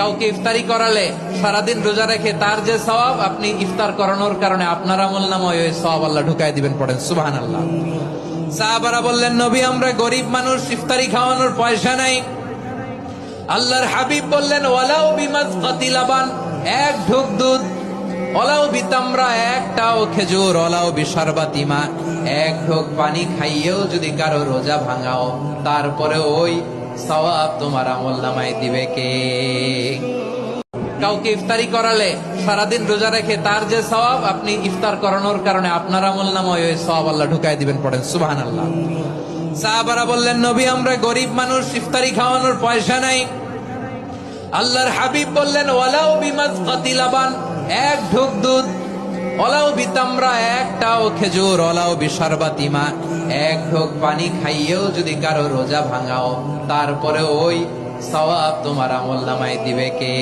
কাউকে ইফতারি করালে সারাদিন রোজা রেখে তার যে সওয়াব, আপনি ইফতার করানোর কারণে আপনার আমলনামায় ওই সওয়াব আল্লাহ ঢুকায় দিবেন। পড়েন সুবহানাল্লাহ। সাহাবারা বললেন, নবী আমরা গরিব মানুষ, ইফতারি খাওয়ানোর পয়সা নাই। আল্লাহর হাবিব বললেন, ওয়ালাউ বিমাজকাতি লাবান, এক ঢোক দুধ, ওয়ালাউ বিতামরা, একটাও খেজুর, ওয়ালাউ বিশারবাতি মা, এক ঢোক পানি খাইয়েও যদি কারো রোজা ভাঙাও, তারপরে ওই সওয়াব তোমার আমলনামায় দিবে কে? কাউকে ইফতারি করালে সারাদিন রোজা রেখে তার যে সওয়াব, আপনি ইফতার করানোর কারণে আপনার আমলনামায় ওই সওয়াব আল্লাহ ঢুকায় দিবেন। পড়েন সুবহানাল্লাহ। সাহাবারা বললেন, নবী আমরা গরিব মানুষ, ইফতারি খাওয়ানোর পয়সা নাই। আল্লাহর হাবিব বললেন, ওয়ালাউ বিমাজকাতি লাবান, এক ঢোক দুধ, ওয়ালাউ বিতামরা, একটাও খেজুর, ওয়ালাউ বিশারবাতি মা, এক ঢোক পানি খাইয়েও যদি কারো রোজা ভাঙাও, তারপরে ওই সওয়াব তোমার আমলনামায় দিবে কে?